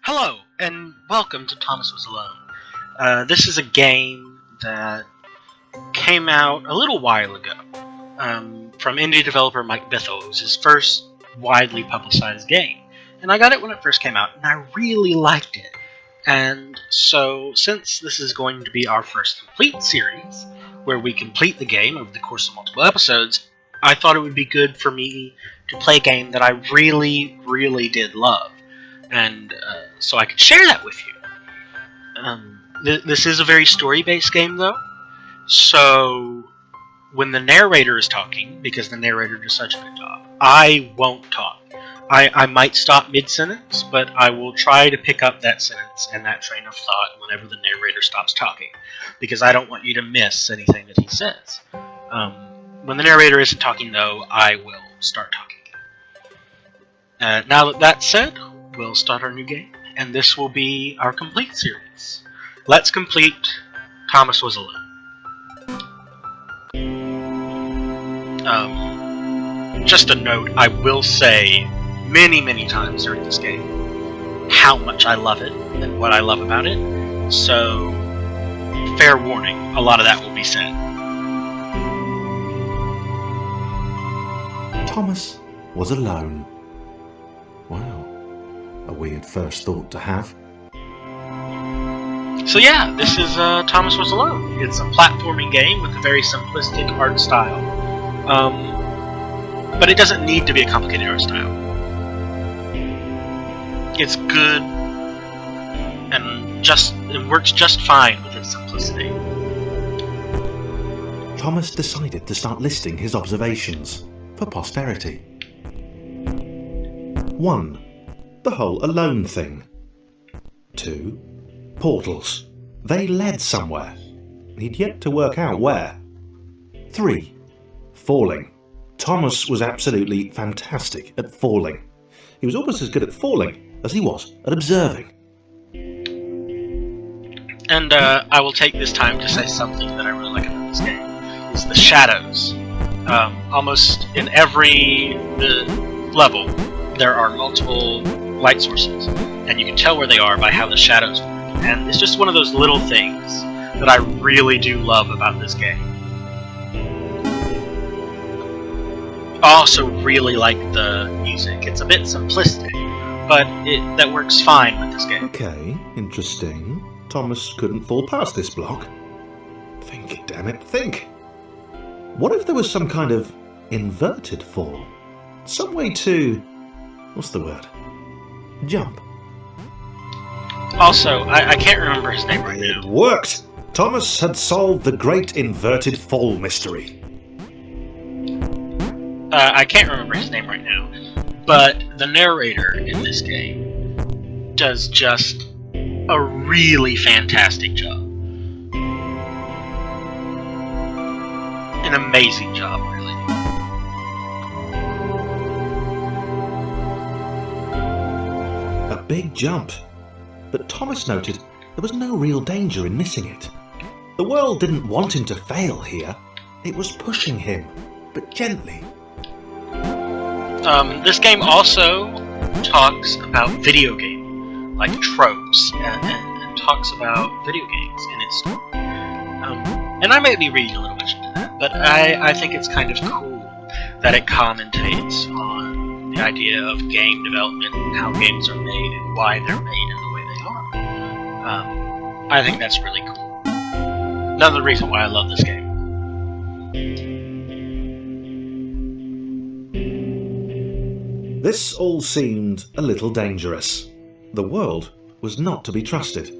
Hello, and welcome to Thomas Was Alone. This is a game that came out a little while ago from indie developer Mike Bithell. It was his first widely publicized game, and I got it when it first came out, and I really liked it. And so, since this is going to be our first complete series, where we complete the game over the course of multiple episodes, I thought it would be good for me to play a game that I really, really did love. And so I could share that with you. This is a very story-based game, though, so when the narrator is talking, because the narrator does such a good job, I won't talk. I might stop mid-sentence, but I will try to pick up that sentence and that train of thought whenever the narrator stops talking, because I don't want you to miss anything that he says. When the narrator isn't talking, though, I will start talking. Now that that's said, we'll start our new game, and this will be our complete series. Let's complete Thomas Was Alone. Just a note, I will say many, many times during this game how much I love it and what I love about it, so fair warning, a lot of that will be said. Thomas was alone. Wow. A weird first thought to have. So yeah, this is Thomas Was Alone. It's a platforming game with a very simplistic art style. But it doesn't need to be a complicated art style. It's good, and it works just fine with its simplicity. Thomas decided to start listing his observations for posterity. 1. The whole alone thing. 2. Portals. They led somewhere. He'd yet to work out where. 3. Falling. Thomas was absolutely fantastic at falling. He was almost as good at falling as he was at observing. And I will take this time to say something that I really like about this game, is the shadows. Almost in every level, there are multiple light sources, and you can tell where they are by how the shadows work. And it's just one of those little things that I really do love about this game. I also really like the music. It's a bit simplistic, but that works fine with this game. Okay, interesting. Thomas couldn't fall past this block. Think, damn it, think! What if there was some kind of inverted fall? Some way to... what's the word? Jump. Also, I can't remember his name right now. It worked! Thomas had solved the great inverted fall mystery. I can't remember his name right now, but the narrator in this game does just a really fantastic job. An amazing job, really. A big jump. But Thomas noted there was no real danger in missing it. The world didn't want him to fail here. It was pushing him, but gently. This game also talks about video game, like tropes, and talks about video games in its story. And I might be reading a little much into that, but I think it's kind of cool that it commentates on the idea of game development and how games are made and why they're made in the way they are. I think that's really cool. Another reason why I love this game. This all seemed a little dangerous. The world was not to be trusted.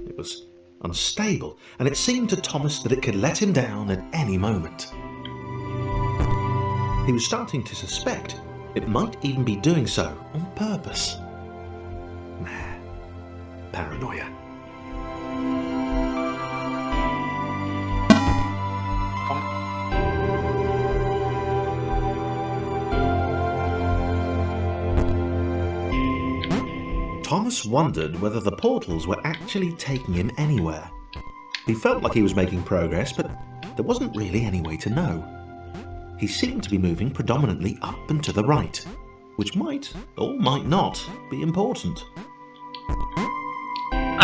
It was unstable, and it seemed to Thomas that it could let him down at any moment. He was starting to suspect it might even be doing so on purpose. Nah, paranoia. Thomas wondered whether the portals were actually taking him anywhere. He felt like he was making progress, but there wasn't really any way to know. He seemed to be moving predominantly up and to the right, which might, or might not, be important.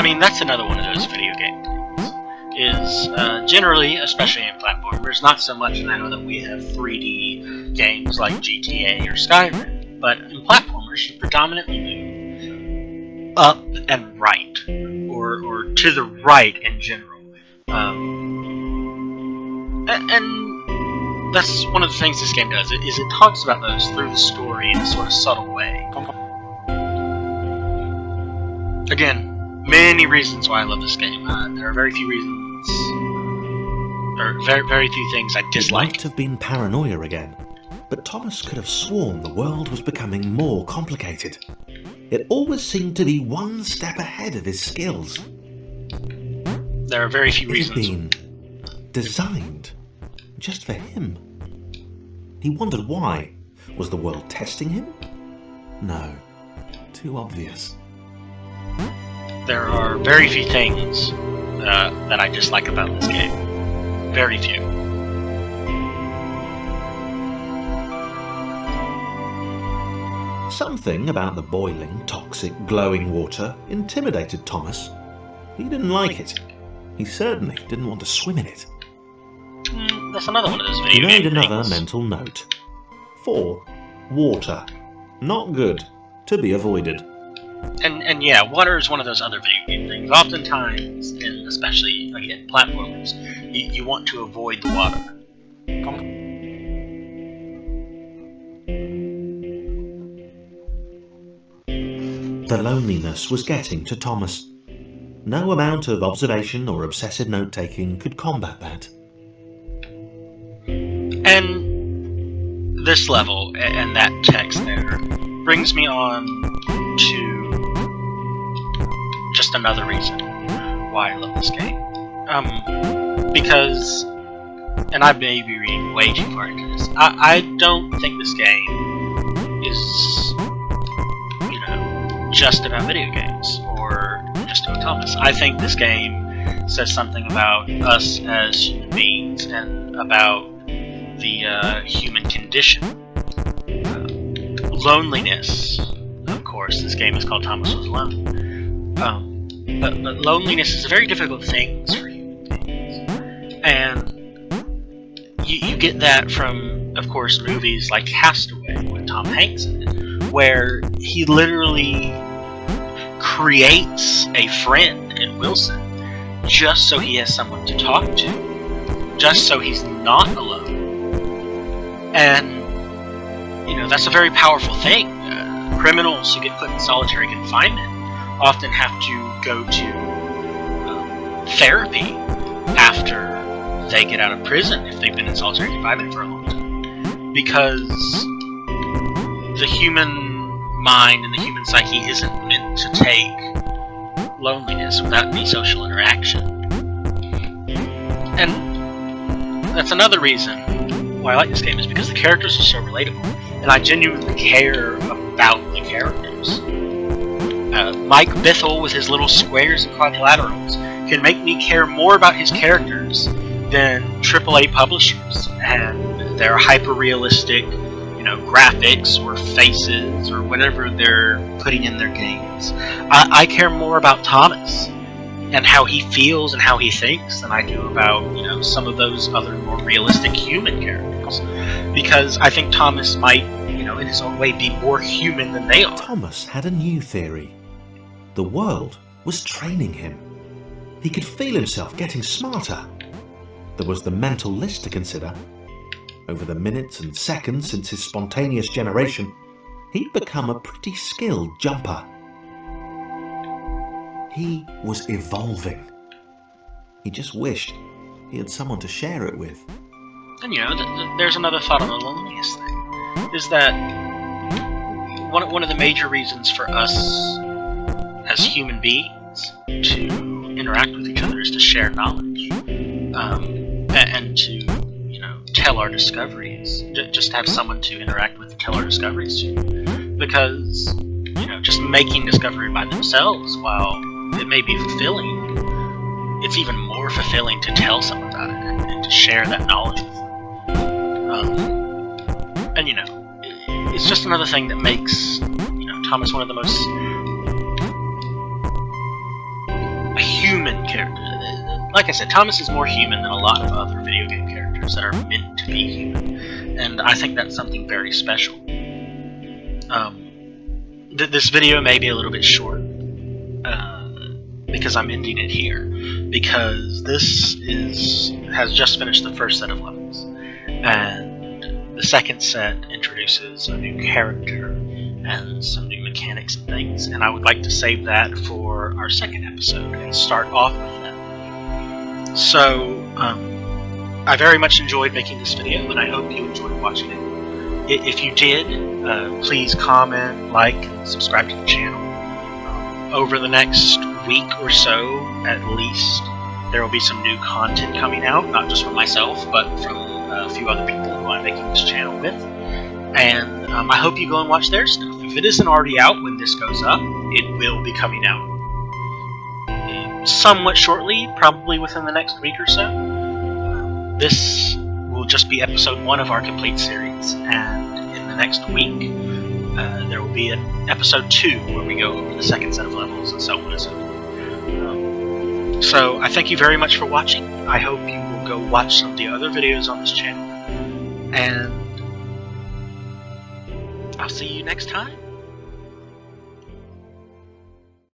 I mean, that's another one of those video game things. Is generally, especially in platformers, not so much now that we have 3D games like GTA or Skyrim, but in platformers you predominantly move up and right, or to the right in general. And that's one of the things this game does, is it talks about those through the story in a sort of subtle way. Again, many reasons why I love this game. There are very few reasons, or very few things I It dislike. might have been paranoia again, but Thomas could have sworn the world was becoming more complicated. It always seemed to be one step ahead of his skills. There are very few It had reasons. been designed just for him. He wondered why. Was the world testing him? No. Too obvious. There are very few things that I dislike about this game. Very few. Something about the boiling, toxic, glowing water intimidated Thomas. He didn't like it. He certainly didn't want to swim in it. That's another one of those He video made game another things. mental note. 4. Water. Not good. To be avoided. And yeah, water is one of those other video game things. Oftentimes, and especially, again, platformers, you want to avoid the water. The loneliness was getting to Thomas. No amount of observation or obsessive note-taking could combat that. And this level, and that text there, brings me on to just another reason why I love this game. Because, and I may be reading way too far into this, I don't think this game is, just about video games, or just about Thomas. I think this game says something about us as human beings, and about the human condition. Loneliness, of course, this game is called Thomas Was Alone. But loneliness is a very difficult thing for human beings. And you get that from, of course, movies like Castaway, with Tom Hanks in it, where he literally creates a friend in Wilson just so he has someone to talk to, just so he's not alone. And, that's a very powerful thing. Criminals who get put in solitary confinement often have to go to therapy after they get out of prison if they've been in solitary confinement for a long time. Because the human mind and the human psyche isn't meant to take loneliness without any social interaction. And that's another reason why I like this game, is because the characters are so relatable, and I genuinely care about the characters. Mike Bithell, with his little squares and quadrilaterals, can make me care more about his characters than AAA publishers and their hyper-realistic, graphics or faces or whatever they're putting in their games. I care more about Thomas and how he feels and how he thinks than I do about, some of those other more realistic human characters. Because I think Thomas might, in his own way, be more human than they are. Thomas had a new theory. The world was training him. He could feel himself getting smarter. There was the mental list to consider. Over the minutes and seconds since his spontaneous generation, he'd become a pretty skilled jumper. He was evolving. He just wished he had someone to share it with. And there's another thought on the loneliness thing. Is that one of the major reasons for us as human beings to interact with each other is to share knowledge, and to tell our discoveries. Just have someone to interact with and tell our discoveries to. Because just making discovery by themselves, while it may be fulfilling, it's even more fulfilling to tell someone about it and to share that knowledge with them. And it's just another thing that makes Thomas one of the most like I said, Thomas is more human than a lot of other video game characters that are meant to be human, and I think that's something very special. This video may be a little bit short, because I'm ending it here, because this has just finished the first set of levels, and the second set introduces a new character and some new mechanics and things, and I would like to save that for our second episode and start off with that. So, I very much enjoyed making this video, and I hope you enjoyed watching it. If you did, please comment, like, and subscribe to the channel. Over the next week or so, at least, there will be some new content coming out, not just from myself, but from a few other people who I'm making this channel with. And I hope you go and watch their stuff. If it isn't already out when this goes up, it will be coming out somewhat shortly, probably within the next week or so. This will just be episode 1 of our complete series, and in the next week, there will be an episode 2 where we go over the second set of levels and so on and so forth. So I thank you very much for watching. I hope you will go watch some of the other videos on this channel, and I'll see you next time.